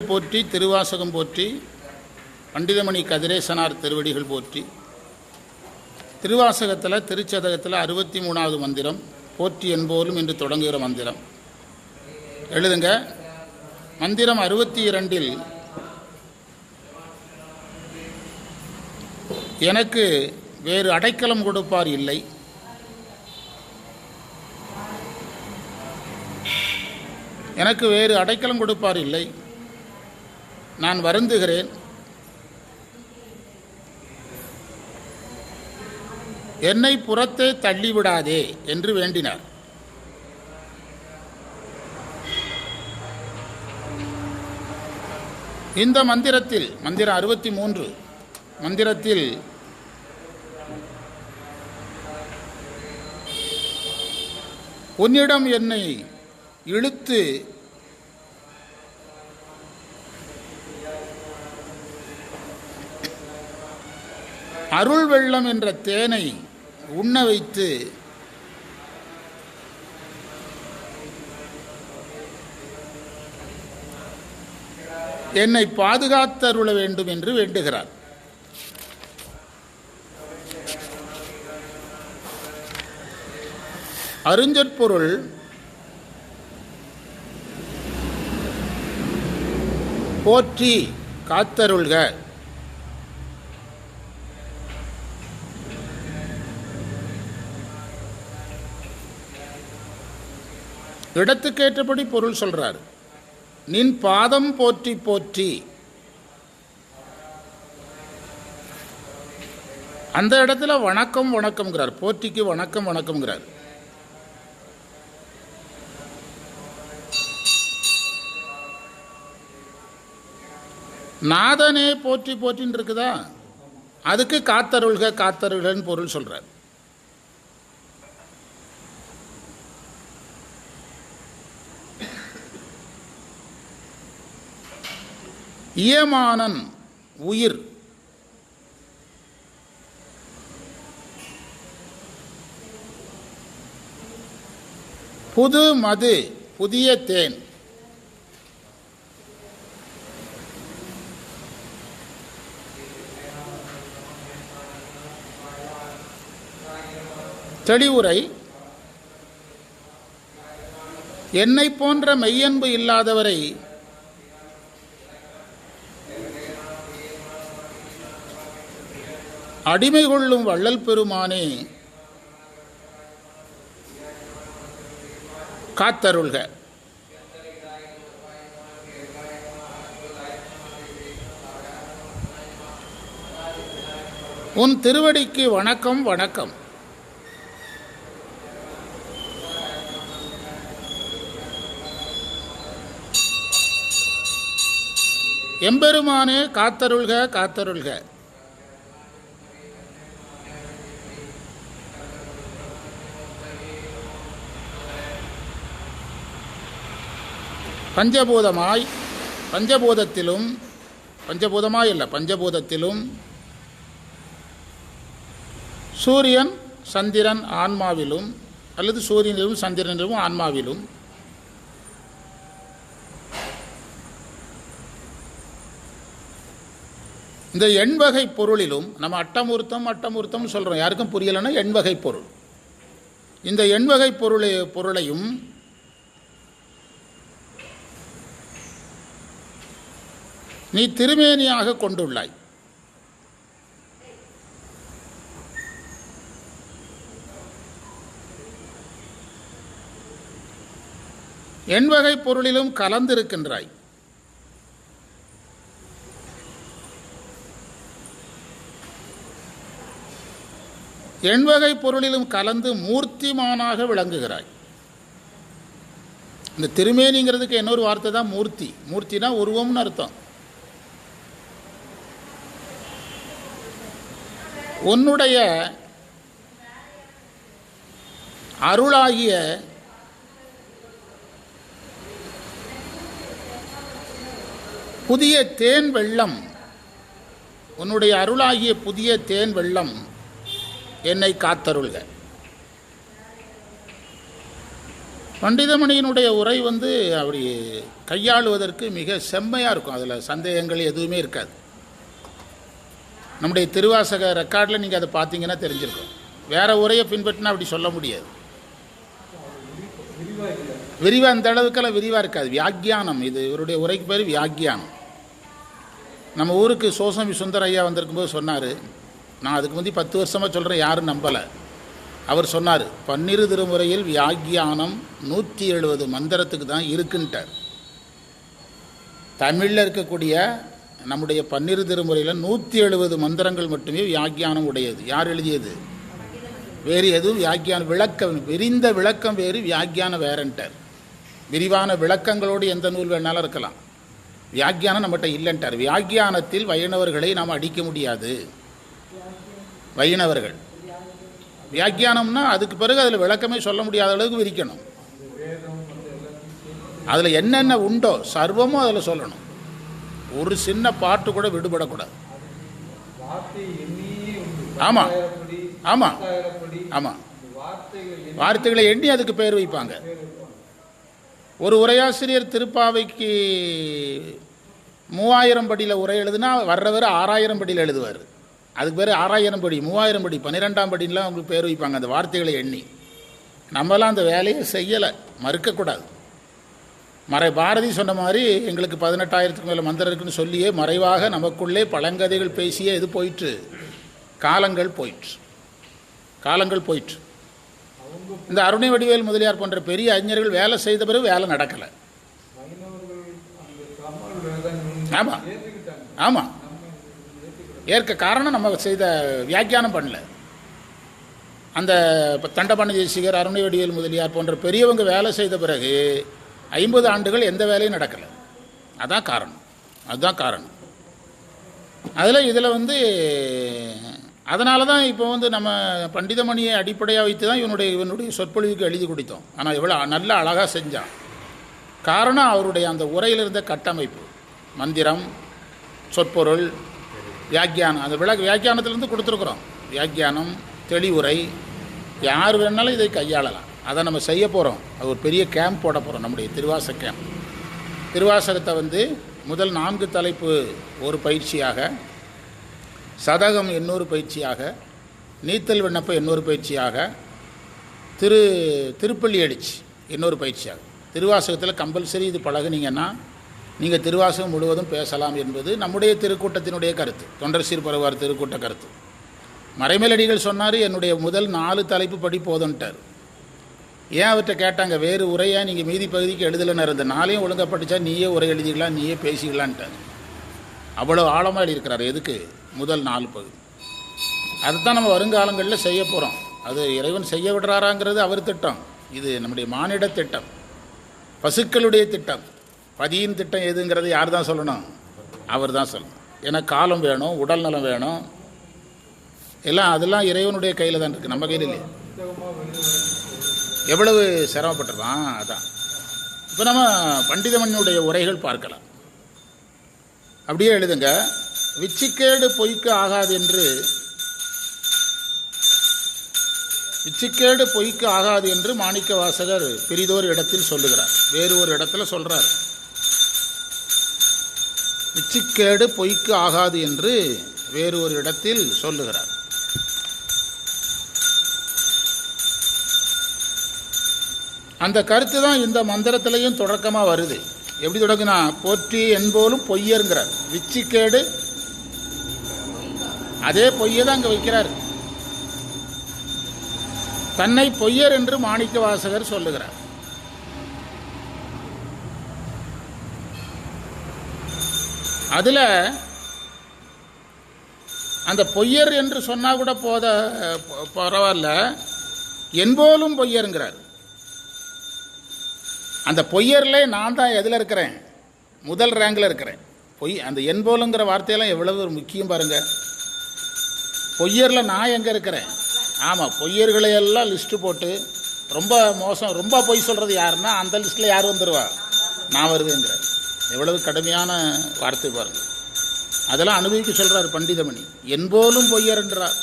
போற்றி, திருவாசகம் போற்றி, பண்டிதமணி கதிரேசனார் திருவடிகள் போற்றி. திருவாசகத்தில் திருச்சதகத்தில் 63வது மந்திரம் போற்றி என்போலும் என்று தொடங்குகிற மந்திரம் எழுதுங்க. மந்திரம் 62 எனக்கு வேறு அடைக்கலம் கொடுப்பார் இல்லை, எனக்கு வேறு அடைக்கலம் கொடுப்பார் இல்லை, நான் வருந்துகிறேன், என்னை புறத்தே தள்ளிவிடாதே என்று வேண்டினார். இந்த மந்திரத்தில், மந்திரம் 63 மந்திரத்தில் உன்னிடம் என்னை இழுத்து அருள் வெள்ளம் என்ற தேனை உண்ண வைத்து என்னை பாதுகாத்தருள வேண்டும் என்று வேண்டுகிறார். அருஞ்சற்பொருள் போற்றி காத்தருள்க. இடத்துக்கேற்றபடி பொருள் சொல்றார். நின் பாதம் போற்றி போற்றி. அந்த இடத்துல வணக்கம் வணக்கம்ங்கிறார், போற்றிக்கு வணக்கம் வணக்கம்ங்கிறார். நாதனே போற்றி போற்றின்னு இருக்குதா, அதுக்கு காத்தருள்க காத்தருள்கன்னு பொருள் சொல்றார். இயமானன் உயிர், புது மது புதிய தேன், தெளிவுரை. என்னை போன்ற மெய்யன்பு இல்லாதவரை அடிமை கொள்ளும் வள்ளல் பெருமானே காத்தருள்க. உன் திருவடிக்கு வணக்கம் வணக்கம். எம்பெருமானே காத்தருள்க காத்தருள்க. பஞ்சபூதமாய், பஞ்சபூதத்திலும், பஞ்சபூதமாய் அல்ல பஞ்சபூதத்திலும், சூரியன் சந்திரன் ஆன்மாவிலும், அல்லது சூரியனிலும் சந்திரனிலும் ஆன்மாவிலும், இந்த எண்வகை பொருளிலும், நம்ம அட்டமூர்த்தம் சொல்கிறோம், யாருக்கும் புரியலைன்னா எண்வகை பொருள். இந்த எண்வகை பொருளையும் நீ திருமேனியாக கொண்டுள்ளாய். எண்வகை பொருளிலும் கலந்திருக்கின்றாய். எண்வகை பொருளிலும் கலந்து மூர்த்திமானாக விளங்குகிறாய். இந்த திருமேனிங்கிறதுக்கு இன்னொரு வார்த்தை தான் மூர்த்தி. மூர்த்தினா உருவம்னு அர்த்தம். உன்னுடைய அருளாகிய புதிய தேன் வெள்ளம், உன்னுடைய அருளாகிய புதிய தேன் வெள்ளம் என்னை காத்தருள்க. பண்டிதமணியினுடைய உரை வந்து அப்படி கையாளுவதற்கு மிக செம்மையாக இருக்கும். அதில் சந்தேகங்கள் எதுவுமே இருக்காது. நம்முடைய திருவாசக ரெக்கார்டில் நீங்கள் அதை பார்த்தீங்கன்னா தெரிஞ்சிருக்கும். வேறு உரையை பின்பற்றினா அப்படி சொல்ல முடியாது. விரிவாக அந்த அளவுக்கெல்லாம் விரிவாக இருக்காது. வியாக்கியானம், இது இவருடைய உரைக்கு பேர் வியாக்கியானம். நம்ம ஊருக்கு சோசமி சுந்தர ஐயா வந்திருக்கும்போது சொன்னார், நான் அதுக்கு முந்தி 10 வருஷமாக சொல்கிறேன், யாரும் நம்பலை. அவர் சொன்னார், 12 திருமுறையில் வியாக்கியானம் 170 மந்திரத்துக்கு தான் இருக்குன்ட்டார். தமிழில் இருக்கக்கூடிய நம்முடைய 12 திருமுறையில் 170 மந்திரங்கள் மட்டுமே வியாக்கியானம் உடையது. யார் எழுதியது? வேறு எதுவும் வியாக்கியானம் விளக்கம், விரிந்த விளக்கம் வேறு, வியாக்கியானம் வேறன்ட்டார். விரிவான விளக்கங்களோடு எந்த நூல் வேணாலும் இருக்கலாம், வியாக்கியானம் நம்மகிட்ட இல்லைன்ட்டார். வியாக்கியானத்தில் வைணவர்களை நாம் அடிக்க முடியாது. வைணவர்கள் வியாக்கியானம்னா அதுக்கு பிறகு அதில் விளக்கமே சொல்ல முடியாத அளவுக்கு விரிக்கணும். அதில் என்னென்ன உண்டோ சர்வமும் அதில் சொல்லணும். ஒரு சின்ன பாட்டு கூட விடுபடக்கூடாது. ஆமாம் ஆமாம் ஆமாம், வார்த்தைகளை எண்ணி அதுக்கு பெயர் வைப்பாங்க. ஒரு உரையாசிரியர் திருப்பாவைக்கு 3000 படியில் உரை எழுதுனா வர்றவர் 6000 படியில் எழுதுவார். அதுக்கு பேர் 6000 படி, 3000 படி, 12ஆம் படிலாம் அவங்களுக்கு பேர் வைப்பாங்க அந்த வார்த்தைகளை எண்ணி. நம்மலாம் அந்த வேலையை செய்யலை, மறுக்கக்கூடாது. பாரதி சொன்ன மாதிரி எங்களுக்கு 18,000க்கு மேலே மந்திரம் இருக்குன்னு சொல்லியே மறைவாக நமக்குள்ளே பழங்கதைகள் பேசியே இது போயிற்று. காலங்கள் போயிற்று. இந்த அருணை வடிவேல் முதலியார் போன்ற பெரிய அறிஞர்கள் வேலை செய்த பிறகு வேலை நடக்கலை. ஆமாம் ஆமாம், ஏற்க காரணம் நம்ம செய்த வியாக்கியானம் பண்ணல. அந்த தண்டபாணி தேசிகர், அருணை வடிவேல் முதலியார் போன்ற பெரியவங்க வேலை செய்த பிறகு 50 ஆண்டுகள் எந்த வேலையும் நடக்கலை. அதுதான் காரணம். இதில் வந்து அதனால தான் இப்போ வந்து நம்ம பண்டிதமணியை அடிப்படையாக வைத்து தான் இவனுடைய சொற்பொழிவுக்கு எழுதி கொடுத்தோம். ஆனால் எவ்வளோ நல்ல அழகாக செஞ்சான். காரணம் அவருடைய அந்த உரையில் இருந்த கட்டமைப்பு, மந்திரம், சொற்பொருள், வியாக்கியானம். அந்த வியாக்கியானத்திலேருந்து கொடுத்துருக்குறோம். வியாக்கியானம், தெளிவுரை, யார் வேணாலும் இதை கையாளலாம். அதை நம்ம செய்ய போகிறோம். அது ஒரு பெரிய கேம்ப் போட போகிறோம், நம்முடைய திருவாசக கேம்ப். திருவாசகத்தை வந்து முதல் 4 தலைப்பு ஒரு பயிற்சியாக, சதகம் 800 பயிற்சியாக, நீத்தல் விண்ணப்பம் 800 பயிற்சியாக, திருப்பள்ளி எழுச்சி 800 பயிற்சியாக. திருவாசகத்தில் கம்பல்சரி இது பழகுனீங்கன்னா நீங்கள் திருவாசகம் முழுவதும் பேசலாம் என்பது நம்முடைய திருக்கூட்டத்தினுடைய கருத்து, தொண்டர் சீர்பரவார் திருக்கூட்ட கருத்து. மறைமேலடிகள் சொன்னார், என்னுடைய முதல் 4 தலைப்பு படி போதுன்ட்டார். ஏன் அவர்கிட்ட கேட்டாங்க, வேறு உரையாக நீங்கள் மீதி பகுதிக்கு எழுதலைன்னு இருந்த 4ஐயும் ஒழுங்காக படித்தா நீயே உரை எழுதிக்கலாம், நீயே பேசிக்கலான்ட்டார். அவ்வளோ ஆழமாக எழுதியிருக்கிறார். எதுக்கு? முதல் 4 பகுதி. அதுதான் நம்ம வருங்காலங்களில் செய்ய போகிறோம். அது இறைவன் செய்ய விடுறாராங்கிறது அவர் திட்டம். இது நம்முடைய மானிட திட்டம், பசுக்களுடைய திட்டம். பதியின் திட்டம் எதுங்கிறது யார் தான் சொல்லணும்? அவர் தான் சொல்லணும். ஏன்னா காலம் வேணும், உடல் நலம் வேணும், எல்லாம் அதெல்லாம் இறைவனுடைய கையில் தான் இருக்குது, நம்ம கையில் இல்லையே. எவ்வளவு சிரமப்பட்டிருப்பான். அதான் இப்போ நம்ம பண்டிதமணியுடைய உரைகள் பார்க்கலாம். அப்படியே எழுதுங்க. விச்சிக்கேடு பொய்க்கு ஆகாது என்று மாணிக்க வாசகர் பெரிதோர் இடத்தில் சொல்லுகிறார். வேறு ஒரு இடத்துல சொல்றார், விச்சிக்கேடு பொய்க்கு ஆகாது என்று வேறு ஒரு இடத்தில் சொல்லுகிறார். அந்த கருத்து தான் இந்த மந்திரத்திலையும் தொடக்கமாக வருது. எப்படி தொடங்குனா, போற்றி என்போலும் பொய்யருங்கிறார். விச்சிக்கேடு அதே பொய்யை தான் அங்கே வைக்கிறார். தன்னை பொய்யர் என்று மாணிக்க வாசகர் சொல்லுகிறார். அதில் அந்த பொய்யர் என்று சொன்னால் கூட பரவாயில்ல, என்போலும் பொய்யருங்கிறார். அந்த பொய்யரில் நான் தான் எதில் இருக்கிறேன்? முதல் ரேங்கில் இருக்கிறேன். அந்த என்போலுங்கிற வார்த்தையெல்லாம் எவ்வளவு ஒரு முக்கியம் பாருங்கள். பொய்யரில் நான் எங்கே இருக்கிறேன்? ஆமாம், பொய்யர்களையெல்லாம் லிஸ்ட்டு போட்டு ரொம்ப மோசம், ரொம்ப பொய் சொல்கிறது யாருன்னா அந்த லிஸ்ட்டில் யார் வந்துடுவா? நான் வருவேங்கிறார். எவ்வளவு கடுமையான வார்த்தை பாருங்கள். அதெல்லாம் அனுபவிக்க சொல்கிறார் பண்டிதமணி. என்போலும் பொய்யர் என்றார்.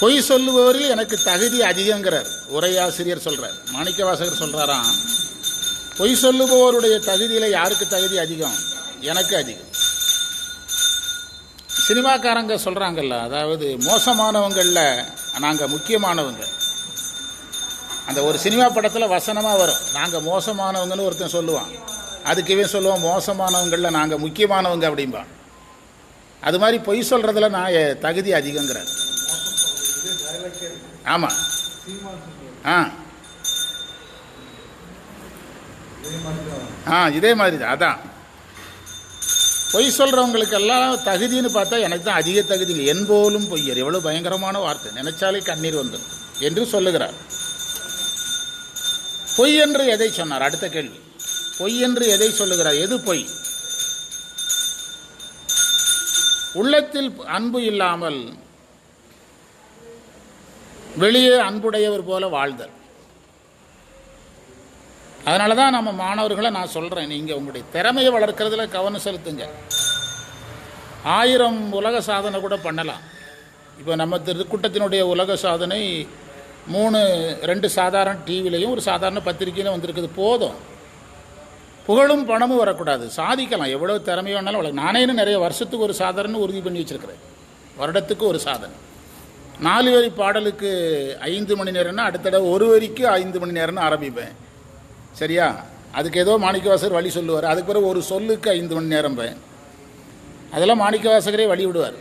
பொய் சொல்லுபவரில் எனக்கு தகுதி அதிகங்கிறார் உரையாசிரியர் சொல்கிறார். மாணிக்கவாசகர் சொல்கிறாராம், பொய் சொல்லுபவருடைய தகுதியில் யாருக்கு தகுதி அதிகம்? எனக்கு அதிகம். சினிமாக்காரங்க சொல்கிறாங்கல்ல, அதாவது மோசமானவங்களில் நாங்கள் முக்கியமானவங்க. அந்த ஒரு சினிமா படத்தில் வசனமாக வரும், நாங்கள் மோசமானவங்கன்னு ஒருத்தன் சொல்லுவான், அதுக்குவே சொல்லுவோம் மோசமானவங்களில் நாங்கள் முக்கியமானவங்க அப்படிம்பான். அது மாதிரி பொய் சொல்கிறதுல நான் தகுதி அதிகங்கிறார். ஆமாம். இதே மாதிரி தான். அதான் பொய் சொல்கிறவங்களுக்கெல்லாம் தகுதின்னு பார்த்தா எனக்கு தான் அதிக தகுதிங்க. என்போலும் பொய்யர், எவ்வளோ பயங்கரமான வார்த்தை, நினைச்சாலே கண்ணீர் வந்துடும் என்று சொல்லுகிறார். பொய் என்று எதை சொன்னார்? அடுத்த கேள்வி, பொய் என்று எதை சொல்லுகிறார்? எது பொய்? உள்ளத்தில் அன்பு இல்லாமல் வெளியே அன்புடையவர் போல வாழ்தல். அதனால தான் நம்ம மாணவர்களை நான் சொல்கிறேன், நீங்கள் உங்களுடைய திறமையை வளர்க்கறதுல கவனம் செலுத்துங்க. 1000 உலக சாதனை கூட பண்ணலாம். இப்போ நம்ம திருக்கூட்டத்தினுடைய உலக சாதனை 2 சாதாரண டிவிலையும் ஒரு சாதாரண பத்திரிக்கையிலும் வந்திருக்குது. போதும். புகழும் பணமும் வரக்கூடாது, சாதிக்கலாம். எவ்வளோ திறமை வேணாலும் வளர்க்க. நானே நிறைய வருஷத்துக்கு ஒரு சாதனை உறுதி பண்ணி வச்சுருக்கிறேன். வருடத்துக்கு ஒரு சாதனை. 4 வரி பாடலுக்கு 5 மணி நேரம்னா அடுத்த தடவை 1 வரிக்கு 5 மணி நேரம்னு ஆரம்பிப்பேன். சரியா? அதுக்கு ஏதோ மாணிக்கவாசகர் வழி சொல்லுவார். அதுக்கு பிறகு ஒரு சொல்லுக்கு 5 மணி நேரம் பயன். அதெல்லாம் மாணிக்கவாசகரே வழி விடுவார்.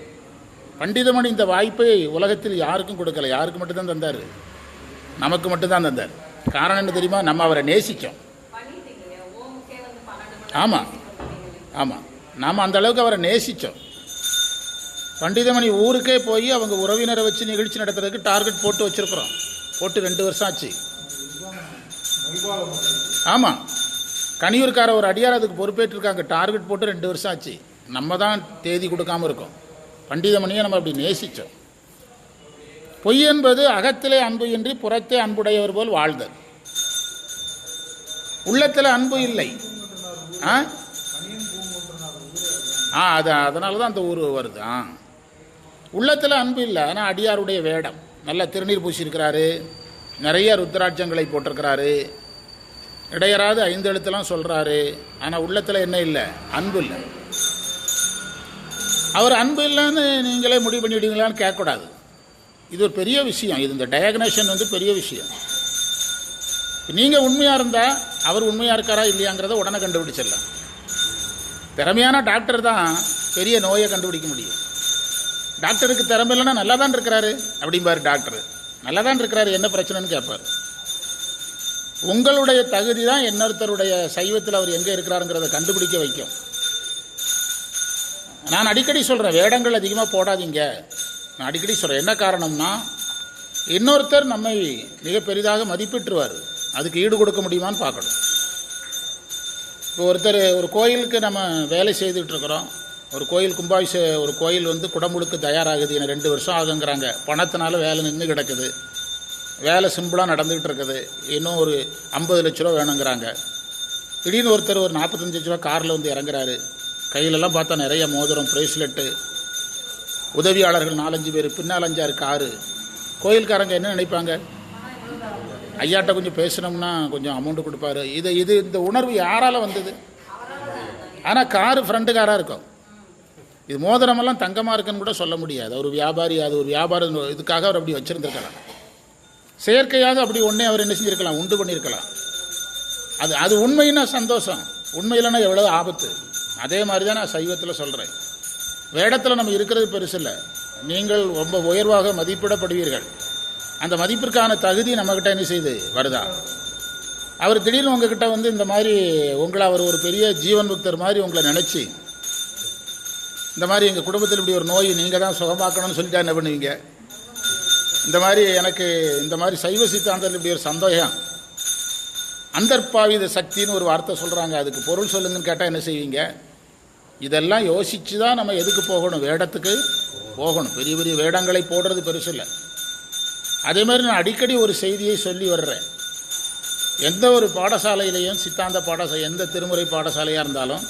பண்டிதமணி இந்த வாய்ப்பை உலகத்தில் யாருக்கும் கொடுக்கல, யாருக்கு மட்டும்தான் தந்தார், நமக்கு மட்டும்தான் தந்தார். காரணம் என்ன தெரியுமா? நம்ம அவரை நேசித்தோம். ஆமாம் ஆமாம், நாம் அந்த அளவுக்கு அவரை நேசித்தோம். பண்டிதமணி ஊருக்கே போய் அவங்க உறவினரை வச்சு நிகழ்ச்சி நடத்துறதுக்கு டார்கெட் போட்டு வச்சுருக்குறோம். போட்டு 2 வருஷம் ஆச்சு. ஆமாம், கனியூர்கார ஒரு அடியார் அதுக்கு பொறுப்பேற்றிருக்காங்க. டார்கெட் போட்டு 2 வருஷம் ஆச்சு. நம்ம தான் தேதி கொடுக்காமல் இருக்கோம். பண்டிதமணியை நம்ம அப்படி நேசித்தோம். பொய் என்பது அகத்திலே அன்பு இன்றி புறத்தே அன்புடையவர் போல் வாழ்தல். உள்ளத்தில் அன்பு இல்லை. அதனால தான் அந்த ஊர் வருது. உள்ளத்தில் அன்பு இல்லை. ஆனால் அடியாருடைய வேடம், நல்லா திருநீர் பூசியிருக்கிறாரு, நிறைய ருத்ராட்சங்களை போட்டிருக்கிறாரு, இடையராது 5 எழுத்தெல்லாம் சொல்கிறாரு. ஆனால் உள்ளத்தில் என்ன இல்லை? அன்பு இல்லை. அவர் அன்பு இல்லைன்னு நீங்களே முடிவு பண்ணிவிடுவீங்களான்னு கேட்கக்கூடாது. இது ஒரு பெரிய விஷயம். இது இந்த டயக்னேஷன் பெரிய விஷயம். நீங்கள் உண்மையாக இருந்தால் அவர் உண்மையாக இருக்காரா இல்லையாங்கிறத உடனே கண்டுபிடிச்சிடலாம். திறமையான டாக்டர் தான் பெரிய நோயை கண்டுபிடிக்க முடியும். டாக்டருக்கு திறமை இல்லைன்னா நல்லா தான் இருக்கிறாரு அப்படிம்பார் டாக்டர். நல்லா தான் இருக்கிறாரு, என்ன பிரச்சனைன்னு கேட்பார். உங்களுடைய தகுதி தான் இன்னொருத்தருடைய சைவத்தில் அவர் எங்கே இருக்கிறாருங்கிறத கண்டுபிடிக்க வைக்கும். நான் அடிக்கடி சொல்கிறேன், வேடங்கள் அதிகமாக போடாதீங்க. நான் அடிக்கடி சொல்கிறேன். என்ன காரணம்னா, இன்னொருத்தர் நம்மை மிக பெரிதாக மதிப்பிட்டுருவார். அதுக்கு ஈடு கொடுக்க முடியுமான்னு பார்க்கணும். இப்போ ஒரு கோயிலுக்கு நம்ம வேலை செய்துட்ருக்குறோம். ஒரு கோயில் ஒரு கோயில் குடமுழுக்கு தயாராகுது. எனக்கு 2 வருஷம் ஆகுங்கிறாங்க. பணத்தினால வேலை நின்று கிடக்குது. வேலை சிம்பிளாக நடந்துக்கிட்டு இருக்குது. இன்னும் ஒரு 50 லட்ச ரூபா வேணுங்கிறாங்க. திடீர்னு ஒருத்தர் ஒரு 45 லட்ச ரூபா காரில் இறங்குறாரு. கையிலெல்லாம் பார்த்தா நிறைய மோதிரம், ப்ரேஸ்லெட்டு, உதவியாளர்கள் 4-5 பேர், பின்னால் 5-6 காரு. கோயில்காரங்க என்ன நினைப்பாங்க? ஐயாட்ட கொஞ்சம் பேசினோம்னா கொஞ்சம் அமௌண்ட்டு கொடுப்பாரு. இந்த உணர்வு யாரால் வந்தது? ஆனால் காரு ஃப்ரெண்டு காராக இருக்கும். இது மோதிரமெல்லாம் தங்கமாக இருக்குன்னு கூட சொல்ல முடியாது. ஒரு வியாபாரி, அது ஒரு வியாபாரம் இதுக்காக அவர் அப்படி வச்சுருந்துருக்கலாம். செயற்கையாக அப்படி ஒன்றே அவர் என்ன செஞ்சுருக்கலாம், உண்டு பண்ணியிருக்கலாம். அது உண்மைன்னா சந்தோஷம், உண்மையிலன்னா எவ்வளோ ஆபத்து. அதே மாதிரி தான் நான் சைவத்தில் சொல்கிறேன். வேடத்தில் நம்ம இருக்கிறது பெருசு இல்லை. நீங்கள் ரொம்ப உயர்வாக மதிப்பிடப்படுவீர்கள். அந்த மதிப்பிற்கான தகுதி நம்மக்கிட்ட என்ன செய்து வருதா? அவர் திடீர்னு உங்ககிட்ட இந்த மாதிரி உங்களை அவர் ஒரு பெரிய ஜீவன் பக்தர் மாதிரி உங்களை நினச்சி, இந்த மாதிரி எங்கள் குடும்பத்தில் இப்படி ஒரு நோய் நீங்கள் தான் சுகமாக்கணும்னு சொல்லிட்டா என்ன பண்ணுவீங்க? இந்த மாதிரி எனக்கு இந்த மாதிரி சைவ சித்தாந்தத்தில் இப்படி ஒரு சந்தேகம், அந்தர்பாவித சக்தின்னு ஒரு வார்த்தை சொல்கிறாங்க, அதுக்கு பொருள் சொல்லுங்கன்னு கேட்டால் என்ன செய்வீங்க? இதெல்லாம் யோசித்து தான் நம்ம எதுக்கு போகணும்? வேடத்துக்கு போகணும். பெரிய பெரிய வேடங்களை போடுறது பெருசு இல்லை. அதே மாதிரி நான் அடிக்கடி ஒரு செய்தியை சொல்லி வர்றேன். எந்த ஒரு பாடசாலையிலையும், சித்தாந்த பாடசாலை, எந்த திருமுறை பாடசாலையாக இருந்தாலும்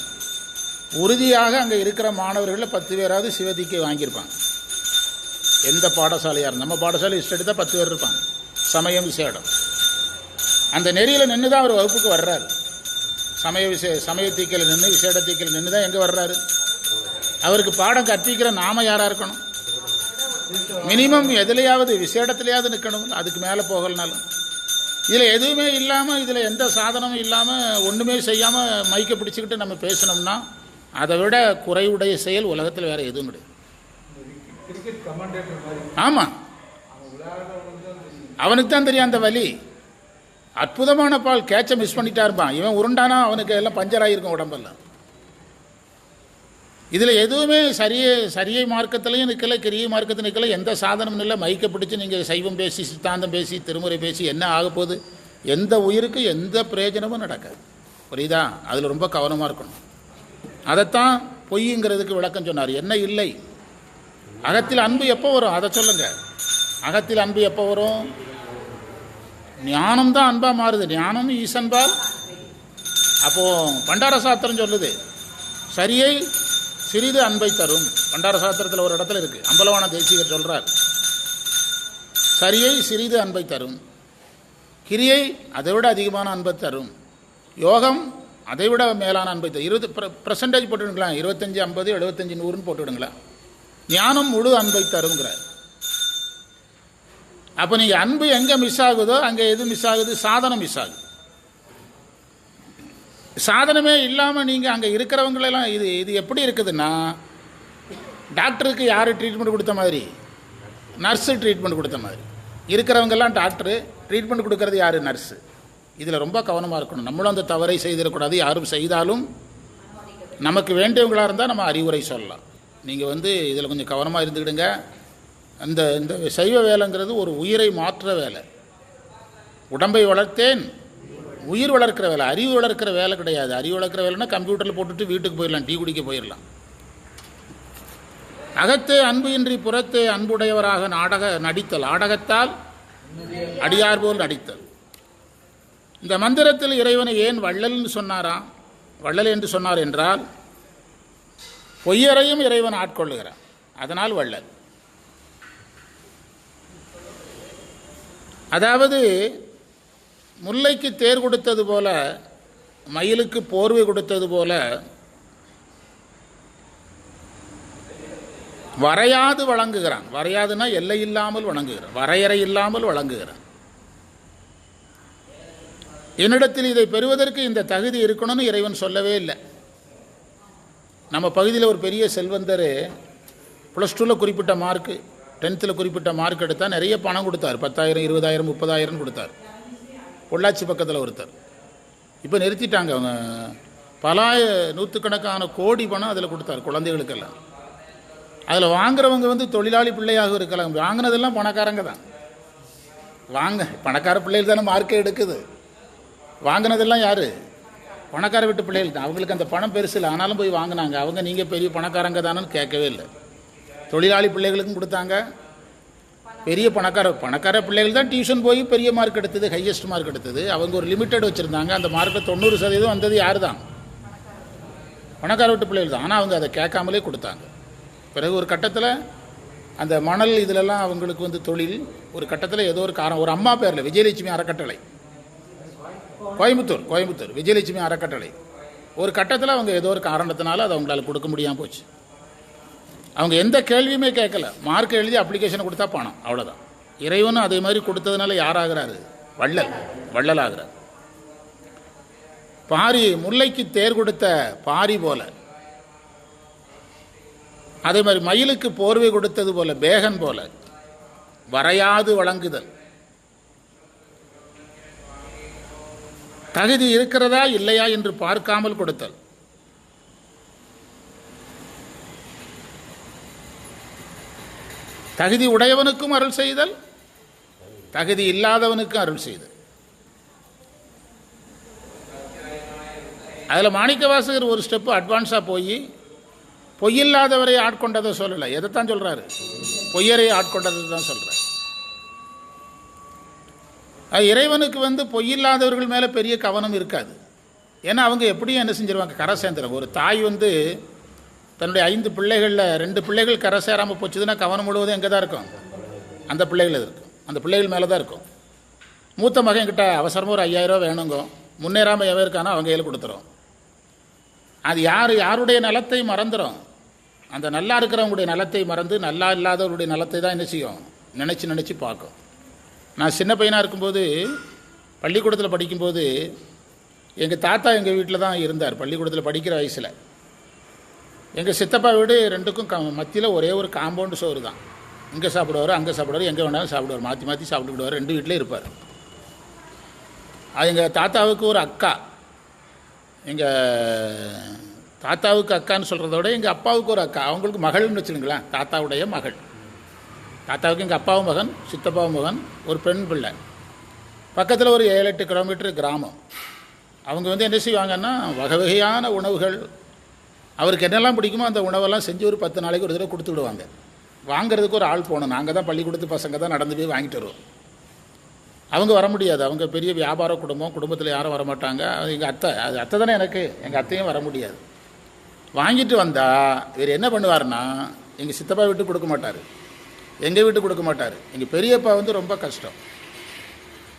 உறுதியாக அங்கே இருக்கிற மாணவர்களில் 10 பேராவது சிவதீக்கை வாங்கியிருப்பாங்க. எந்த பாடசாலையாக இருந்தால், நம்ம பாடசாலை லிஸ்ட் எடுத்தால் 10 பேர் இருப்பாங்க. சமயம் விசேடம் அந்த நெறியில் நின்று தான் அவர் வகுப்புக்கு வர்றாரு. சமயத்தீக்கில் நின்று விசேடத்தீக்கில் நின்று தான் எங்கே வர்றாரு. அவருக்கு பாடம் கற்பிக்கிற நாம யாராக இருக்கணும்? மினிமம் எதுலையாவது விசேடத்துலையாவது நிற்கணும். அதுக்கு மேலே போகலனாலும் இதில் எதுவுமே இல்லாமல், இதில் எந்த சாதனமும் இல்லாமல், ஒன்றுமே செய்யாமல் மைக்கை பிடிச்சிக்கிட்டு நம்ம பேசணும்னா அதை விட குறைவுடைய செயல் உலகத்தில் வேறு எதுவும் கிடையாது. ஆமாம், அவனுக்கு தான் தெரியும் அந்த வலி. அற்புதமான பால் கேட்சை மிஸ் பண்ணிட்டா இருப்பான். இவன் உருண்டானா அவனுக்கு எல்லாம் பஞ்சர் ஆகிருக்கும் உடம்பெல்லாம். இதில் எதுவுமே சரியை மார்க்கத்திலையும் நிற்கலை, கிரியை மார்க்கத்தில் நிற்கலை, எந்த சாதனமும் இல்லை. மைக்கை பிடிச்சி நீங்கள் சைவம் பேசி, சித்தாந்தம் பேசி, திருமுறை பேசி என்ன ஆக போகுது? எந்த உயிருக்கு எந்த பிரயோஜனமும் நடக்காது. புரியுதா? அதில் ரொம்ப கவனமாக இருக்கணும். அதைத்தான் பொய்ங்கிறதுக்கு விளக்கம் சொன்னார். என்ன இல்லை, அகத்தில் அன்பு எப்போ வரும் அதை சொல்லுங்க. அகத்தில் அன்பு எப்போ வரும்? ஞானம் தான் அன்பாக மாறுது. ஞானம் ஈசன்பால். அப்போது பண்டார சாஸ்திரம் சொல்லுது, சரியை சிறிது அன்பை தரும். பண்டார சாஸ்திரத்தில் ஒரு இடத்துல இருக்குது, அம்பலவான தேசிகர் சொல்கிறார், சரியை சிறிது அன்பை தரும், கிரியை அதை விட அதிகமான அன்பை தரும், யோகம் அதை விட மேலான அன்பை தரும். 20% போட்டுவிடுங்களா, 25, 50, 75, 100ன்னு போட்டுவிடுங்களா. ஞானம் முழு அன்பை தருங்கிறார். அப்போ நீங்கள் அன்பு எங்கே மிஸ் ஆகுதோ அங்கே எது மிஸ் ஆகுது? சாதனம் மிஸ் ஆகுது. சாதனமே இல்லாமல் நீங்கள் அங்கே இருக்கிறவங்களெல்லாம் இது எப்படி இருக்குதுன்னா, டாக்டருக்கு யார் ட்ரீட்மெண்ட் கொடுத்த மாதிரி, நர்ஸு ட்ரீட்மெண்ட் கொடுத்த மாதிரி. இருக்கிறவங்கெல்லாம் டாக்டரு, ட்ரீட்மெண்ட் கொடுக்கறது யார்? நர்ஸு. இதில் ரொம்ப கவனமாக இருக்கணும். நம்மளும் அந்த தவறை செய்திடக்கூடாது. யாரும் செய்தாலும் நமக்கு வேண்டியவங்களாக இருந்தால் நம்ம அறிவுரை சொல்லலாம். நீங்கள் இதில் கொஞ்சம் கவனமாக இருந்துக்கிடுங்க. இந்த சைவ வேலைங்கிறது ஒரு உயிரை மாற்ற வேலை. உடம்பை வளர்த்தேன், உயிர் வளர்க்கிற வேலை, அறிவு வளர்க்கிற வேலை கிடையாது. அறிவு வளர்க்கிற வேலைன்னா கம்ப்யூட்டரில் போட்டுட்டு வீட்டுக்கு போயிடலாம், டீ குடிக்க போயிடலாம். அகத்தே அன்பு இன்றி புறத்தே அன்புடையவராக நடித்தல், ஆடகத்தால் அடியார் போல் நடித்தல். இந்த மந்திரத்தில் இறைவனை ஏன் வள்ளல்னு சொன்னாராம்? வள்ளல் என்று சொன்னார் என்றால், பொய்யரையும் இறைவன் ஆட்கொள்ளுகிறான், அதனால் வள்ளல். அதாவது முல்லைக்கு தேர் கொடுத்தது போல, மயிலுக்கு போர்வை கொடுத்தது போல, வரையாது வழங்குகிறான். வரையாதுன்னா எல்லை இல்லாமல் வழங்குகிறான், வரையறை இல்லாமல் வழங்குகிறான். என்னிடத்தில் இதை பெறுவதற்கு இந்த தகுதி இருக்கணும்னு இறைவன் சொல்லவே இல்லை. நம்ம பகுதியில் ஒரு பெரிய செல்வந்தர் +2 குறிப்பிட்ட மார்க்கு, 10th குறிப்பிட்ட மார்க் எடுத்தால் நிறைய பணம் கொடுத்தார். 10,000, 20,000, 30,000 கொடுத்தார். பொள்ளாச்சி பக்கத்தில் ஒருத்தர். இப்போ நிறுத்திட்டாங்க. அவங்க பல நூற்றுக்கணக்கான கோடி பணம் அதில் கொடுத்தார் குழந்தைகளுக்கெல்லாம். அதில் வாங்குறவங்க தொழிலாளி பிள்ளையாக இருக்கலாம். வாங்கினதெல்லாம் பணக்காரங்க தான். பணக்கார பிள்ளைகள் தானே மார்க்கே எடுக்குது. வாங்கினதெல்லாம் யார்? பணக்கார வீட்டு பிள்ளைகள் தான். அவங்களுக்கு அந்த பணம் பெருசு இல்லை, ஆனாலும் போய் வாங்கினாங்க. அவங்க நீங்கள் பெரிய பணக்காரங்க தானேன்னு கேட்கவே இல்லை. தொழிலாளி பிள்ளைகளுக்கும் கொடுத்தாங்க. பெரிய பணக்கார பிள்ளைகள் தான் டியூஷன் போய் பெரிய மார்க் எடுத்தது, ஹையஸ்ட் மார்க் எடுத்தது. அவங்க ஒரு லிமிட்டட் வச்சுருந்தாங்க. அந்த மார்க்கில் 90% வந்தது யார் தான்? பணக்கார வீட்டு பிள்ளைகள் தான். ஆனால் அவங்க அதை கேட்காமலே கொடுத்தாங்க. பிறகு ஒரு கட்டத்தில் அந்த மணல் இதிலெல்லாம் அவங்களுக்கு தொழில். ஒரு கட்டத்தில் ஏதோ ஒரு அம்மா பேரில் விஜயலட்சுமி அறக்கட்டளை, கோயம்புத்தூர் விஜயலட்சுமி அறக்கட்டளை. ஒரு கட்டத்தில் அவங்க ஏதோ ஒரு காரணத்தினால அதை அவங்களால கொடுக்க முடியாமல் போச்சு. அவங்க எந்த கேள்வியுமே கேட்கல, மார்க் எழுதி அப்ளிகேஷனை கொடுத்தா பணம், அவ்வளோதான். இறைவனும் அதே மாதிரி கொடுத்ததுனால யாராகிறாரு? வள்ளல் ஆகிறார். பாரி, முல்லைக்கு தேர் கொடுத்த பாரி போல, அதே மாதிரி மயிலுக்கு போர்வை கொடுத்தது போல, பேகன் போல வரையாது வழங்குதல். தகுதி இருக்கிறதா இல்லையா என்று பார்க்காமல் கொடுத்தல். தகுதி உடையவனுக்கும் அருள் செய்தல், தகுதி இல்லாதவனுக்கும் அருள் செய்தல். அதில் மாணிக்கவாசகர் ஒரு ஸ்டெப்பு அட்வான்ஸாக போய் பொய்யில்லாதவரை ஆட்கொண்டதை சொல்லலை. எதைத்தான் சொல்கிறாரு? பொய்யரை ஆட்கொண்டதை தான் சொல்கிறார். இறைவனுக்கு பொய்யில்லாதவர்கள் மேலே பெரிய கவனம் இருக்காது. ஏன்னா அவங்க எப்படியும் என்ன செஞ்சிருவாங்க? கரை சேர்ந்துடும். ஒரு தாய் தன்னுடைய 5 பிள்ளைகளில் 2 பிள்ளைகள் கரை சேராமல் போச்சுதுன்னா கவனம் முழுவதும் எங்கே தான் இருக்கும்? அந்த பிள்ளைகள் இருக்கும், அந்த பிள்ளைகள் மேலே தான் இருக்கும். மூத்த மகன் கிட்ட அவசரமாக ஒரு 5000 ரூபா வேணுங்க, முன்னேறாமல் எவன் இருக்கானோ அவங்க கையில் கொடுத்துரும். அது யாருடைய நலத்தை மறந்துடும்? அந்த நல்லா இருக்கிறவங்களுடைய நலத்தை மறந்து நல்லா இல்லாதவருடைய நலத்தை தான் என்ன செய்யும்? நினச்சி பார்க்கும். நான் சின்ன பையனாக இருக்கும்போது பள்ளிக்கூடத்தில் படிக்கும்போது எங்கள் தாத்தா எங்கள் வீட்டில் தான் இருந்தார். பள்ளிக்கூடத்தில் படிக்கிற வயசில் எங்கள் சித்தப்பா வீடு 2க்கும் மத்தியில் ஒரே ஒரு காம்பவுண்டு சோறு தான். இங்கே சாப்பிடுவார், அங்கே சாப்பிடுவார், எங்கே வேணாலும் சாப்பிடுவார், மாற்றி சாப்பிட்டுக்கிடுவார். 2 வீட்டிலே இருப்பார். அது எங்கள் தாத்தாவுக்கு ஒரு அக்கா. எங்கள் தாத்தாவுக்கு அக்கான்னு சொல்கிறத விட எங்கள் அப்பாவுக்கு ஒரு அக்கா, அவங்களுக்கு மகள்னு வச்சுருங்களேன், தாத்தாவுடைய மகள். தாத்தாவுக்கு எங்கள் அப்பாவும் மகன், சித்தப்பாவும் மகன், ஒரு பெண் பிள்ளை. பக்கத்தில் ஒரு 7-8 கிலோமீட்டர் கிராமம். அவங்க என்ன செய்வாங்கன்னா வகை வகையான உணவுகள், அவருக்கு என்னெல்லாம் பிடிக்குமோ அந்த உணவெல்லாம் செஞ்சு ஒரு 10 நாளைக்கு ஒரு தடவை கொடுத்து விடுவாங்க. வாங்கிறதுக்கு ஒரு ஆள் போகணும். நாங்கள் தான் பள்ளிக்கூடத்து பசங்க தான் நடந்து போய் வாங்கிட்டு வருவோம். அவங்க வர முடியாது, அவங்க பெரிய வியாபார குடும்பத்தில் யாரும் வரமாட்டாங்க. எங்கள் அத்தை தானே எனக்கு, எங்கள் அத்தையும் வர முடியாது. வாங்கிட்டு வந்தால் இவர் என்ன பண்ணுவார்னா எங்கள் சித்தப்பா வீட்டுக்கு கொடுக்க மாட்டார், எங்கள் வீட்டுக்கு கொடுக்க மாட்டார். எங்கள் பெரியப்பா ரொம்ப கஷ்டம்.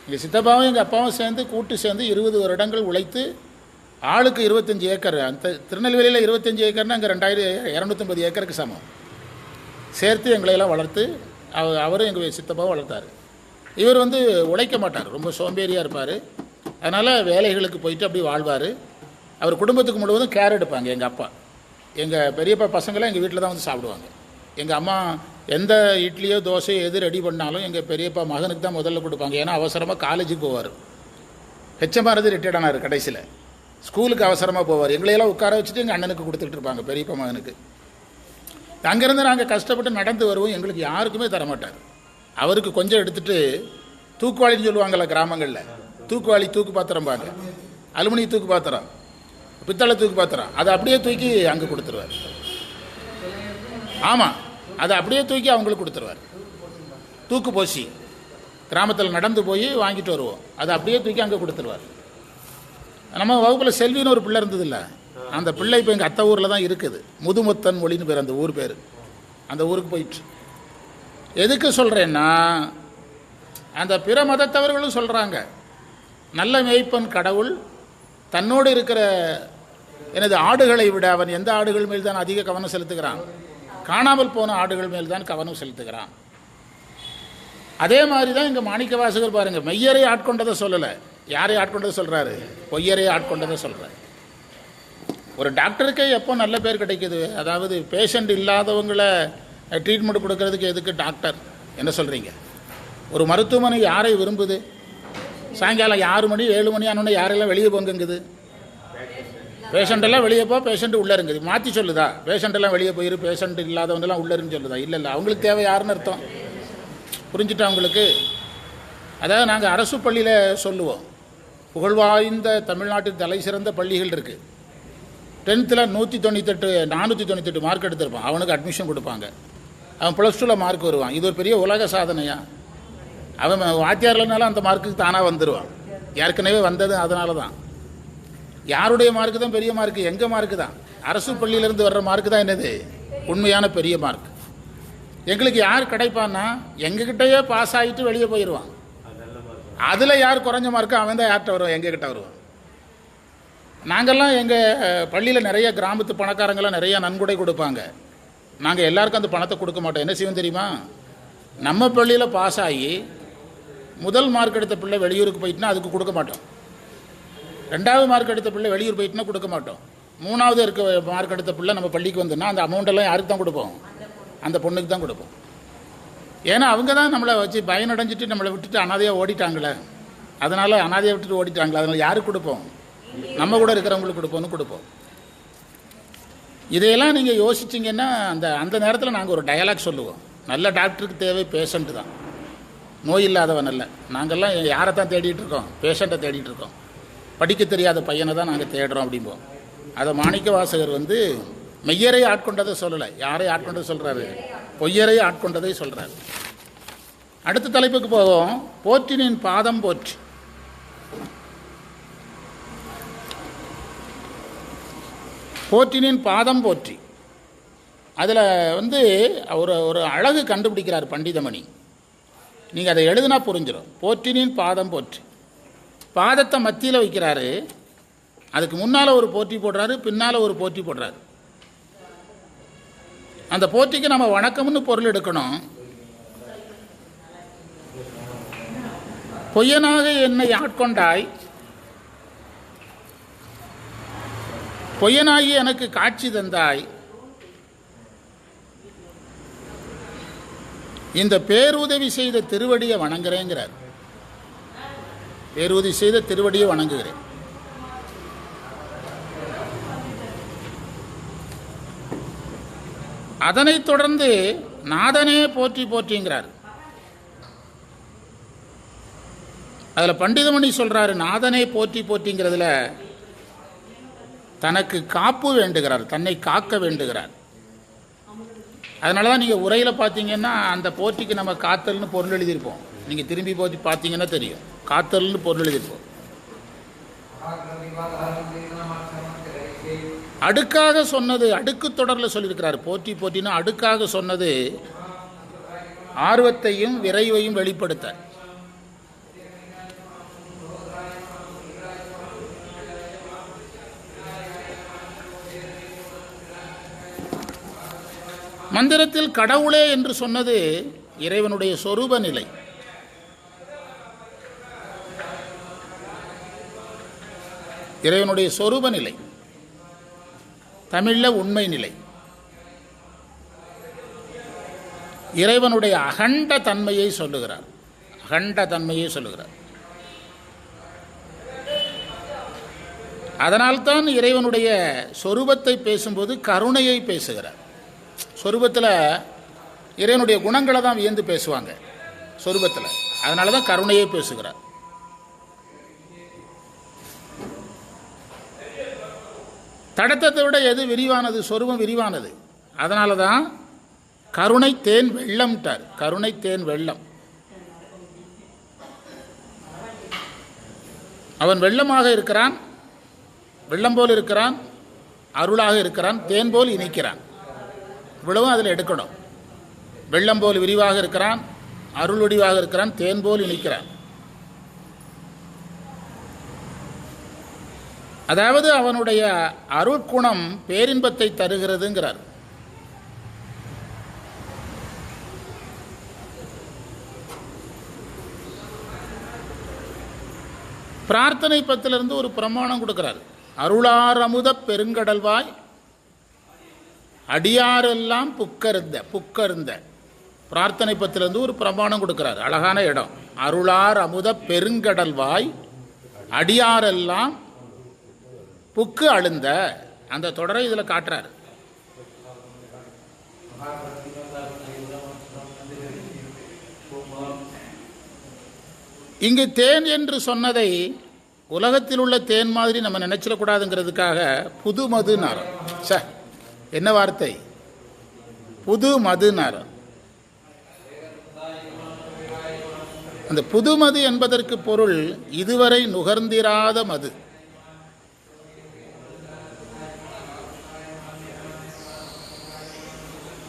எங்கள் சித்தப்பாவும் எங்கள் அப்பாவும் கூட்டு சேர்ந்து 20 வருடங்கள் உழைத்து ஆளுக்கு 25 ஏக்கர். அந்த திருநெல்வேலியில் 25 ஏக்கர்னால் அங்கே 2250 ஏக்கருக்கு சமம் சேர்த்து எங்களையெல்லாம் வளர்த்து அவரும் எங்கள் சித்தப்பாவும் வளர்த்தார். இவர் உழைக்க மாட்டார், ரொம்ப சோம்பேறியாக இருப்பார். அதனால் வேலைகளுக்கு போயிட்டு அப்படி வாழ்வார். அவர் குடும்பத்துக்கு முழுவதும் கேர் எடுப்பாங்க. எங்கள் அப்பா, எங்கள் பெரியப்பா பசங்களாம் எங்கள் வீட்டில் தான் சாப்பிடுவாங்க. எங்கள் அம்மா எந்த இட்லியோ தோசையோ எது ரெடி பண்ணாலும் எங்கள் பெரியப்பா மகனுக்கு தான் முதல்ல கொடுப்பாங்க. ஏன்னா அவசரமாக காலேஜுக்கு போவார். ஹெச்எம்ஆர் ரிட்டையர்ட் ஆனார். கடைசியில் ஸ்கூலுக்கு அவசரமாக போவார். எங்களையெல்லாம் உட்கார வச்சுட்டு எங்கள் அண்ணனுக்கு கொடுத்துட்டு இருப்பாங்க, பெரியப்பா மகனுக்கு. அங்கேருந்து நாங்கள் கஷ்டப்பட்டு நடந்து வருவோம். எங்களுக்கு யாருக்குமே தரமாட்டார். அவருக்கு கொஞ்சம் எடுத்துகிட்டு தூக்குவாளின்னு சொல்லுவாங்கள்ல கிராமங்களில், தூக்குவாளி தூக்கு பாத்திரம்பாங்க, அலுமினிய தூக்கு பாத்திரம், பித்தளை தூக்கு பாத்திரம், அதை அப்படியே தூக்கி அங்கே கொடுத்துருவார். ஆமாம், அதை அப்படியே தூக்கி அவங்களுக்கு கொடுத்துருவார். தூக்கு போசி கிராமத்தில் நடந்து போய் வாங்கிட்டு வருவோம், அதை அப்படியே தூக்கி அங்கே கொடுத்துருவார். நம்ம வகுப்பில் செல்வின்னு ஒரு பிள்ளை இருந்ததில்ல, அந்த பிள்ளை இப்போ எங்கள் அத்தை ஊரில் தான் இருக்குது. முதுமுத்தன் மொழின்னு பேர் அந்த ஊர் பேர். அந்த ஊருக்கு போயிட்டு எதுக்கு சொல்கிறேன்னா, அந்த பிற மதத்தவர்களும் சொல்கிறாங்க, நல்ல மேய்ப்பன் கடவுள் தன்னோடு இருக்கிற எனது ஆடுகளை விட அவன் எந்த ஆடுகள் மேல் தான் அதிக கவனம் செலுத்துகிறான்? காணாமல் போன ஆடுகள் மேல் தான் கவனம் செலுத்துகிறான். அதே மாதிரி தான் இங்கே மாணிக்க வாசகர் பாருங்கள், மெய்யரை ஆட்கொண்டதை சொல்லலை, யாரை ஆட்கொண்டதை சொல்கிறாரு? பொய்யரை ஆட்கொண்டதை சொல்கிறார். ஒரு டாக்டருக்கே எப்போ நல்ல பேர் கிடைக்கிது? அதாவது பேஷண்ட் இல்லாதவங்களை ட்ரீட்மெண்ட் கொடுக்கறதுக்கு எதுக்கு டாக்டர்? என்ன சொல்கிறீங்க? ஒரு மருத்துவமனை யாரை விரும்புது? சாயங்காலம் 6 மணி 7 மணி ஆனோடனே யாரெல்லாம் வெளியே போங்குங்குது? பேஷண்ட்டெல்லாம் வெளியே போ, பேஷண்ட்டு உள்ளே இருங்குது. மாற்றி சொல்லுதா? பேஷண்ட்டெல்லாம் வெளியே போயிரு, பேஷண்ட் இல்லாதவங்கெல்லாம் உள்ளே இருன்னு சொல்லுதா? இல்லை, அவங்களுக்கு தேவை யாருன்னு அர்த்தம் புரிஞ்சுட்டா அவங்களுக்கு? அதாவது நாங்கள் அரசு பள்ளியில் சொல்லுவோம், புகழ்வாய்ந்த தமிழ்நாட்டின் தலை சிறந்த பள்ளிகள் இருக்குது. 10th 498 மார்க் எடுத்திருப்பான், அவனுக்கு அட்மிஷன் கொடுப்பாங்க. அவன் +2 மார்க் வருவான். இது ஒரு பெரிய உலக சாதனையா? அவன் வாத்தியார்லனாலும் அந்த மார்க்குக்கு தானாக வந்துடுவான். ஏற்கனவே வந்தது அதனால தான். யாருடைய மார்க்கு தான் பெரிய மார்க்கு? எங்கள் மார்க்கு தான். அரசு பள்ளியிலேருந்து வர்ற மார்க்கு தான் என்னது உண்மையான பெரிய மார்க். எங்களுக்கு யார் கிடைப்பான்னா, எங்ககிட்டயே பாஸ் ஆகிட்டு வெளியே போயிடுவான். அதில் யார் குறைஞ்ச மார்க்கு அவன் தான் யார்கிட்ட வருவான், எங்ககிட்ட வருவான். நாங்கள்லாம் எங்கள் பள்ளியில் நிறைய கிராமத்து பணக்காரங்களாம் நிறைய நன்கொடை கொடுப்பாங்க. நாங்கள் எல்லாருக்கும் அந்த பணத்தை கொடுக்க மாட்டோம். என்ன செய்வோம் தெரியுமா? நம்ம பள்ளியில் பாஸ் ஆகி முதல் மார்க் எடுத்த பிள்ளை வெளியூருக்கு போயிட்டுனா அதுக்கு கொடுக்க மாட்டோம். 2வது மார்க் எடுத்த பிள்ளை வெளியூர் போயிட்டுனா கொடுக்க மாட்டோம். 3வது இருக்க மார்க் எடுத்த பிள்ளை நம்ம பள்ளிக்கு வந்துன்னா அந்த அமௌண்ட்டெல்லாம் யாருக்கு தான் கொடுப்போம்? அந்த பொண்ணுக்கு தான் கொடுப்போம். ஏன்னா அவங்க தான் நம்மளை வச்சு பயனடைஞ்சிட்டு நம்மளை விட்டுட்டு அனாதையாக ஓடிட்டாங்களே, அதனால் அனாதையை விட்டுட்டு ஓடிட்டாங்களே, அதனால் யாருக்கு கொடுப்போம்? நம்ம கூட இருக்கிறவங்களுக்கு கொடுப்போம். இதையெல்லாம் நீங்கள் யோசிச்சிங்கன்னா அந்த நேரத்தில் நாங்கள் ஒரு டயலாக் சொல்லுவோம், நல்ல டாக்டருக்கு தேவை பேஷண்ட்டு தான், நோய் இல்லாதவன் அல்ல. நாங்கள்லாம் யாரை தான் தேடிட்டு இருக்கோம்? பேஷண்ட்டை தேடிட்டு இருக்கோம். படிக்க தெரியாத பையனை தான் நாங்கள் தேடுறோம் அப்படிம்போம். அதை மாணிக்க வாசகர் மெய்யரை ஆட்கொண்டதை சொல்லலை, யாரை ஆட்கொண்டதை சொல்கிறாரு? பொய்யரை ஆட்கொண்டதை சொல்கிறார். அடுத்த தலைப்புக்கு போவோம். போற்றினின் பாதம் போற்றி. போற்றினின் பாதம் போற்றி. அதில் வந்து ஒரு ஒரு அழகு கண்டுபிடிக்கிறார் பண்டிதமணி. நீங்கள் அதை எழுதுனா புரிஞ்சிடும். போற்றினின் பாதம் போற்றி, பாதத்தை மத்தியில் வைக்கிறாரு, அதுக்கு முன்னால் ஒரு போற்றி போடுறாரு, பின்னால் ஒரு போற்றி போடுறாரு. அந்த போற்றிக்கு நம்ம வணக்கம்னு பொருள் எடுக்கணும். பொய்யனாக என்னை ஆட்கொண்டாய், பொய்யனாகி எனக்கு காட்சி தந்தாய், இந்த பேருதவி செய்த திருவடியை வணங்குறேங்கிறார். பேருதவி செய்த திருவடியை வணங்குகிறேன். அதனைத் தொடர்ந்து நாதனே போற்றி போற்றிங்கிறார். அதில் பண்டிதமணி சொல்றாரு, நாதனே போற்றி போற்றிங்கிறதுல தனக்கு காப்பு வேண்டுகிறார், தன்னை காக்க வேண்டுகிறார். அதனால தான் நீங்கள் உரையில் பார்த்தீங்கன்னா அந்த போற்றிக்கு நம்ம காத்தல்னு பொருள் எழுதியிருப்போம். நீங்கள் திரும்பி போற்றி பார்த்தீங்கன்னா தெரியும், காத்தல்னு பொருள் எழுதியிருப்போம். அடுக்காக சொன்னது, அடுக்கு தொடரில் சொல்லியிருக்கிறார். போற்றி போற்றினா அடுக்காக சொன்னது ஆர்வத்தையும் விரைவையும் வெளிப்படுத்த. மந்திரத்தில் கடவுளே என்று சொன்னது இறைவனுடைய சொரூப நிலை. இறைவனுடைய சொரூப நிலை, தமிழில் உண்மை நிலை. இறைவனுடைய அகண்ட தன்மையை சொல்லுகிறார். அகண்ட தன்மையை சொல்லுகிறார். அதனால்தான் இறைவனுடைய சொரூபத்தை பேசும்போது கருணையை பேசுகிறார். சொரூபத்தில் இறைவனுடைய குணங்களை தான் வியந்து பேசுவாங்க சொரூபத்தில். அதனால தான் கருணையை பேசுகிறார். தடத்தத்தை விட எது விரிவானது? சொரூபம் விரிவானது. அதனால தான் கருணை தேன் வெள்ளம்ட்டார். கருணை தேன் வெள்ளம். அவன் வெள்ளமாக இருக்கிறான், வெள்ளம் போல் இருக்கிறான், அருளாக இருக்கிறான், தேன் போல் இனிக்கிறான். இவ்வளவும் அதில் எடுக்கணும். வெள்ளம் போல் விரிவாக இருக்கிறான், அருள் வடிவாக இருக்கிறான், தேன் போல் இனிக்கிறான். அதாவது அவனுடைய அருட்குணம் பேரின்பத்தை தருகிறதுங்கிறார். பிரார்த்தனை பத்திலிருந்து ஒரு பிரமாணம் கொடுக்கிறார். அருளார் அமுத பெருங்கடல்வாய் அடியாரெல்லாம் புக்கருந்த பிரார்த்தனை பத்திலிருந்து ஒரு பிரமாணம் கொடுக்கிறார். அழகான இடம். அருளார் அமுத பெருங்கடல்வாய் அடியாரெல்லாம் புக்கு அழுந்த அந்த தொடரை இதில் காட்டுறார். இங்கு தேன் என்று சொன்னதை உலகத்தில் உள்ள தேன் மாதிரி நம்ம நினைச்சிடக்கூடாதுங்கிறதுக்காக புது மதுனார். என்ன வார்த்தை? புது மதுனார். அந்த புது மது என்பதற்கு பொருள் இதுவரை நுகர்ந்திராத மது.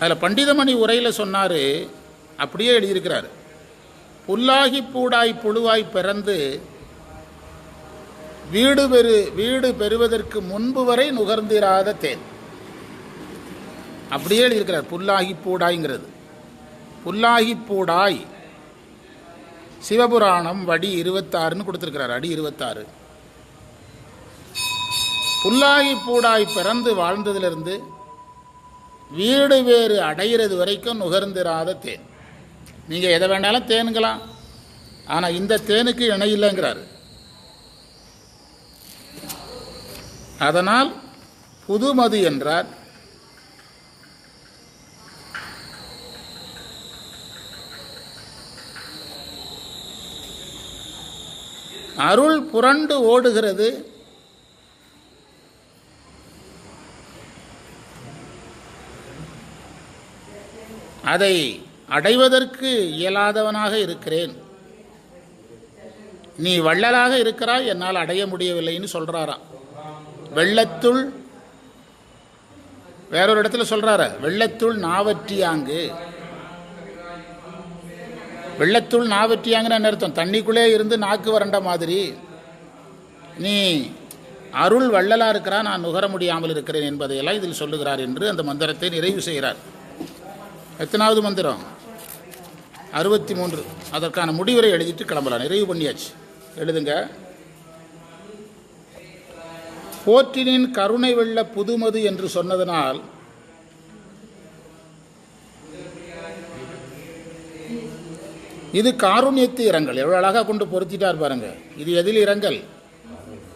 அதில் பண்டிதமணி உரையில் சொன்னார், அப்படியே எழுதியிருக்கிறார். புல்லாகி பூடாய் புழுவாய் பிறந்து வீடு பெறுவதற்கு முன்பு வரை நுகர்ந்திராத தேன். அப்படியே எழுதியிருக்கிறார். புல்லாகி பூடாய்ங்கிறது. புல்லாகி பூடாய் சிவபுராணம் வடி 26ன்னு கொடுத்துருக்கிறார். அடி 26. புல்லாகி பூடாய் பிறந்து வாழ்ந்ததிலிருந்து வீடு வேறு அடைகிறது வரைக்கும் நுகர்ந்திராத தேன். நீங்கள் எதை வேண்டாலும் தேனுங்களாம், ஆனால் இந்த தேனுக்கு இணையில்லைங்கிறார். அதனால் புதுமது என்றார். அருள் புரண்டு ஓடுகிறது. அதை அடைவதற்கு இயலாதவனாக இருக்கிறேன். நீ வள்ளலாக இருக்கிறாய், என்னால் அடைய முடியவில்லைன்னு சொல்றாராம். வெள்ளத்துள் வேறொரு இடத்துல சொல்றாரு, வெள்ளத்துள் நாவற்றியாங்கு. வெள்ளத்துள் நாவற்றியாங்கன்னு என்ன அர்த்தம்? தண்ணிக்குள்ளே இருந்து நாக்கு வறண்ட மாதிரி நீ அருள் வள்ளலா இருக்கிறா, நான் நுகர முடியாமல் இருக்கிறேன் என்பதையெல்லாம் இதில் சொல்லுகிறார் என்று அந்த மந்திரத்தை நிறைவு செய்கிறார். எத்தனாவது மந்திரம்? 63. அதற்கான முடிவுரை எழுதிட்டு கிளம்பலாம். நிறைவு பண்ணியாச்சு. எழுதுங்க. போற்றினின் கருணை வெள்ள புதுமது என்று சொன்னதனால் இது காருண்யத்து இரங்கல். எவ்வளோ அழகாக கொண்டு பொருத்திட்டார் பாருங்க. இது எதில் இரங்கல்?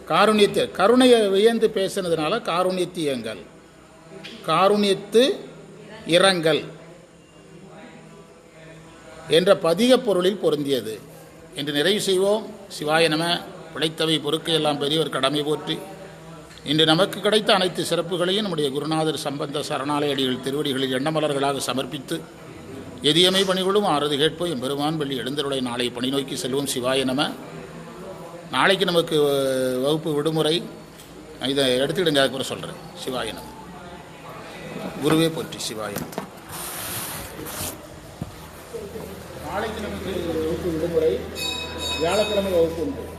காருண்யத்து. கருணையை வியந்து பேசினதுனால காருண்யத்து இரங்கல், காருண்யத்து இரங்கல் என்ற பதிக பொருளில் பொருந்தியது என்று நிறைவு செய்வோம். சிவாய நம. பிழைத்தவை பொறுக்க எல்லாம் பெரியவர் கடமை போற்றி இன்று நமக்கு கிடைத்த அனைத்து சிறப்புகளையும் நம்முடைய குருநாதர் சம்பந்த சரணாலயடிகள் திருவடிகளில் எண்ணமலர்களாக சமர்ப்பித்து எதியமை பணிகளும் ஆறுது கேட்போம். எம்பெருமான் வெள்ளி எழுந்தருடைய நாளை பணி நோக்கி செல்வோம். சிவாய நம. நாளைக்கு நமக்கு வகுப்பு விடுமுறை. இதை எடுத்துக்கிடுங்க. அதுக்கு சொல்கிறேன். சிவாய நம. குருவே போற்றி. சிவாய நம. நாளைக்கு நமக்கு வகுப்பு விடுமுறை. வியாழக்கிழமை வகுப்பு உண்டு.